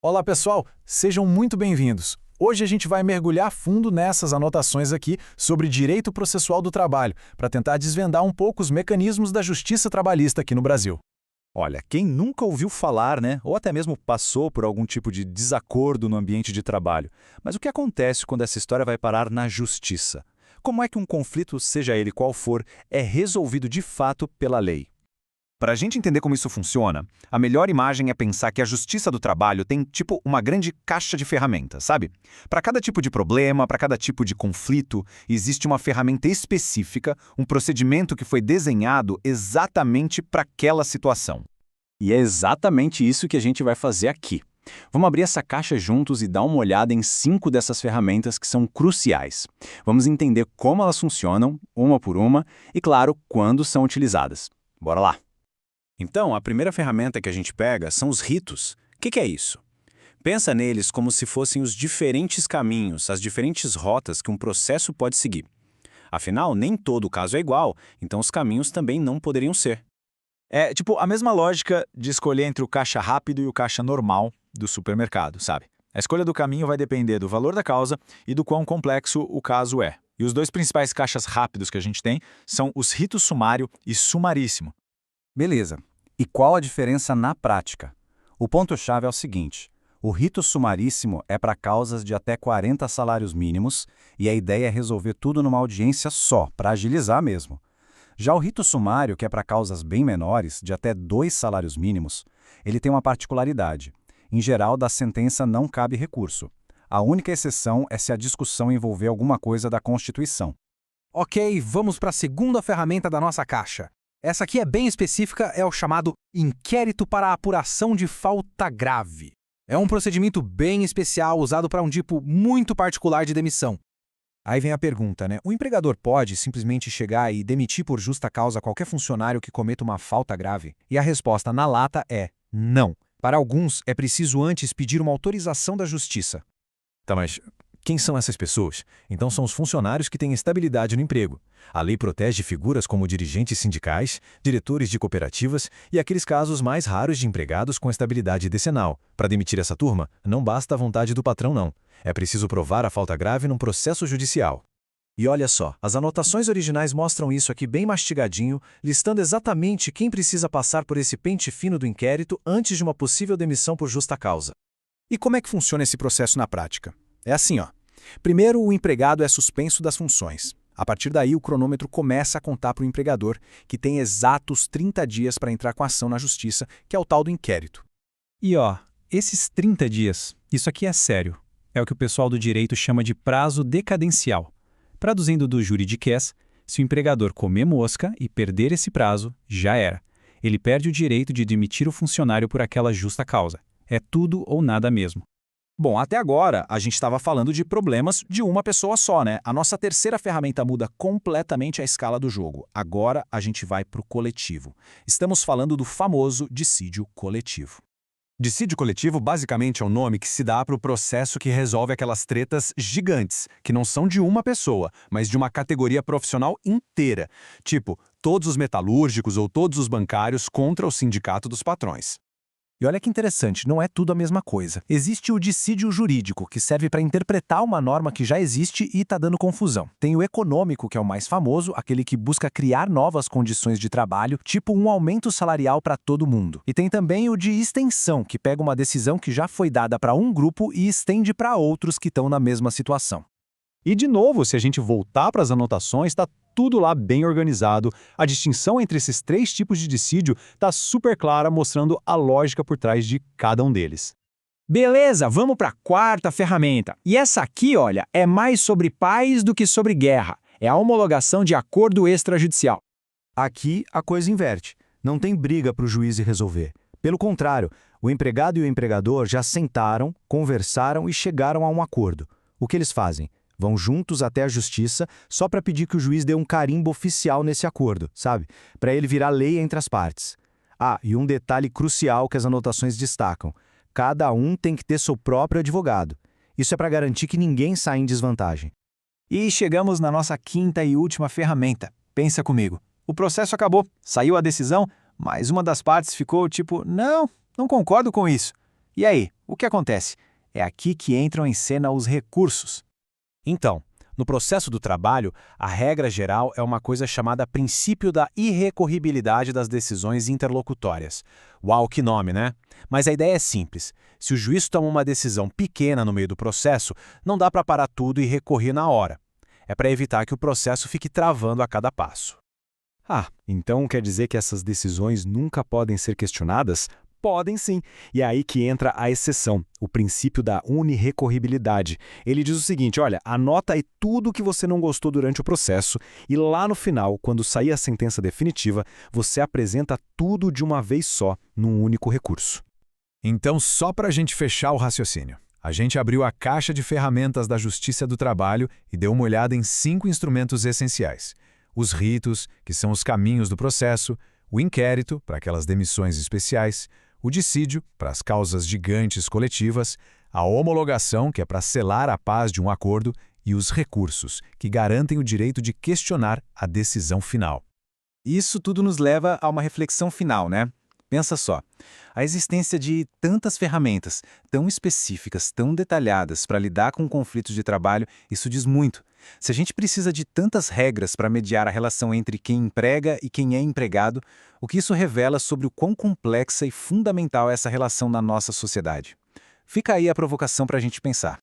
Olá, pessoal! Sejam muito bem-vindos. Hoje a gente vai mergulhar a fundo nessas anotações aqui sobre direito processual do trabalho, para tentar desvendar um pouco os mecanismos da justiça trabalhista aqui no Brasil. Olha, quem nunca ouviu falar, né, ou até mesmo passou por algum tipo de desacordo no ambiente de trabalho. Mas o que acontece quando essa história vai parar na justiça? Como é que um conflito, seja ele qual for, é resolvido de fato pela lei? Para a gente entender como isso funciona, a melhor imagem é pensar que a justiça do trabalho tem, tipo, uma grande caixa de ferramentas, sabe? Para cada tipo de problema, para cada tipo de conflito, existe uma ferramenta específica, um procedimento que foi desenhado exatamente para aquela situação. E é exatamente isso que a gente vai fazer aqui. Vamos abrir essa caixa juntos e dar uma olhada em 5 dessas ferramentas que são cruciais. Vamos entender como elas funcionam, uma por uma, e, claro, quando são utilizadas. Bora lá! Então, a primeira ferramenta que a gente pega são os ritos. O que é isso? Pensa neles como se fossem os diferentes caminhos, as diferentes rotas que um processo pode seguir. Afinal, nem todo caso é igual, então os caminhos também não poderiam ser. É tipo a mesma lógica de escolher entre o caixa rápido e o caixa normal do supermercado, sabe? A escolha do caminho vai depender do valor da causa e do quão complexo o caso é. E os dois principais caixas rápidos que a gente tem são os ritos sumário e sumaríssimo. Beleza. E qual a diferença na prática? O ponto-chave é o seguinte: o rito sumaríssimo é para causas de até 40 salários mínimos e a ideia é resolver tudo numa audiência só, para agilizar mesmo. Já o rito sumário, que é para causas bem menores, de até 2 salários mínimos, ele tem uma particularidade. Em geral, da sentença não cabe recurso. A única exceção é se a discussão envolver alguma coisa da Constituição. Ok, vamos para a segunda ferramenta da nossa caixa. Essa aqui é bem específica, é o chamado inquérito para a apuração de falta grave. É um procedimento bem especial usado para um tipo muito particular de demissão. Aí vem a pergunta, né? O empregador pode simplesmente chegar e demitir por justa causa qualquer funcionário que cometa uma falta grave? E a resposta na lata é não. Para alguns, é preciso antes pedir uma autorização da justiça. Tá, mas quem são essas pessoas? Então são os funcionários que têm estabilidade no emprego. A lei protege figuras como dirigentes sindicais, diretores de cooperativas e aqueles casos mais raros de empregados com estabilidade decenal. Para demitir essa turma, não basta a vontade do patrão, não. É preciso provar a falta grave num processo judicial. E olha só, as anotações originais mostram isso aqui bem mastigadinho, listando exatamente quem precisa passar por esse pente fino do inquérito antes de uma possível demissão por justa causa. E como é que funciona esse processo na prática? É assim, ó. Primeiro, o empregado é suspenso das funções. A partir daí, o cronômetro começa a contar para o empregador, que tem exatos 30 dias para entrar com a ação na justiça, que é o tal do inquérito. E ó, esses 30 dias, isso aqui é sério. É o que o pessoal do direito chama de prazo decadencial. Traduzindo do juridiquês, se o empregador comer mosca e perder esse prazo, já era. Ele perde o direito de demitir o funcionário por aquela justa causa. É tudo ou nada mesmo. Bom, até agora a gente estava falando de problemas de uma pessoa só, né? A nossa terceira ferramenta muda completamente a escala do jogo. Agora a gente vai para o coletivo. Estamos falando do famoso dissídio coletivo. Dissídio coletivo basicamente é o nome que se dá para o processo que resolve aquelas tretas gigantes, que não são de uma pessoa, mas de uma categoria profissional inteira. Tipo, todos os metalúrgicos ou todos os bancários contra o sindicato dos patrões. E olha que interessante, não é tudo a mesma coisa. Existe o dissídio jurídico, que serve para interpretar uma norma que já existe e está dando confusão. Tem o econômico, que é o mais famoso, aquele que busca criar novas condições de trabalho, tipo um aumento salarial para todo mundo. E tem também o de extensão, que pega uma decisão que já foi dada para um grupo e estende para outros que estão na mesma situação. E, de novo, se a gente voltar para as anotações, está tudo lá bem organizado. A distinção entre esses 3 tipos de dissídio está super clara, mostrando a lógica por trás de cada um deles. Beleza, vamos para a quarta ferramenta. E essa aqui, olha, é mais sobre paz do que sobre guerra. É a homologação de acordo extrajudicial. Aqui a coisa inverte. Não tem briga para o juiz resolver. Pelo contrário, o empregado e o empregador já sentaram, conversaram e chegaram a um acordo. O que eles fazem? Vão juntos até a justiça só para pedir que o juiz dê um carimbo oficial nesse acordo, sabe? Para ele virar lei entre as partes. Ah, e um detalhe crucial que as anotações destacam. Cada um tem que ter seu próprio advogado. Isso é para garantir que ninguém saia em desvantagem. E chegamos na nossa quinta e última ferramenta. Pensa comigo. O processo acabou, saiu a decisão, mas uma das partes ficou tipo, não concordo com isso. E aí, o que acontece? É aqui que entram em cena os recursos. Então, no processo do trabalho, a regra geral é uma coisa chamada princípio da irrecorribilidade das decisões interlocutórias. Uau, que nome, né? Mas a ideia é simples. Se o juiz toma uma decisão pequena no meio do processo, não dá para parar tudo e recorrer na hora. É para evitar que o processo fique travando a cada passo. Ah, então quer dizer que essas decisões nunca podem ser questionadas? Podem sim, e é aí que entra a exceção, o princípio da unirrecorribilidade. Ele diz o seguinte, olha, anota aí tudo o que você não gostou durante o processo e lá no final, quando sair a sentença definitiva, você apresenta tudo de uma vez só, num único recurso. Então, só para a gente fechar o raciocínio, a gente abriu a caixa de ferramentas da Justiça do Trabalho e deu uma olhada em 5 instrumentos essenciais. Os ritos, que são os caminhos do processo, o inquérito, para aquelas demissões especiais, o dissídio, para as causas gigantes coletivas, a homologação, que é para selar a paz de um acordo, e os recursos, que garantem o direito de questionar a decisão final. Isso tudo nos leva a uma reflexão final, né? Pensa só, a existência de tantas ferramentas, tão específicas, tão detalhadas para lidar com conflitos de trabalho, isso diz muito. Se a gente precisa de tantas regras para mediar a relação entre quem emprega e quem é empregado, o que isso revela sobre o quão complexa e fundamental é essa relação na nossa sociedade? Fica aí a provocação para a gente pensar.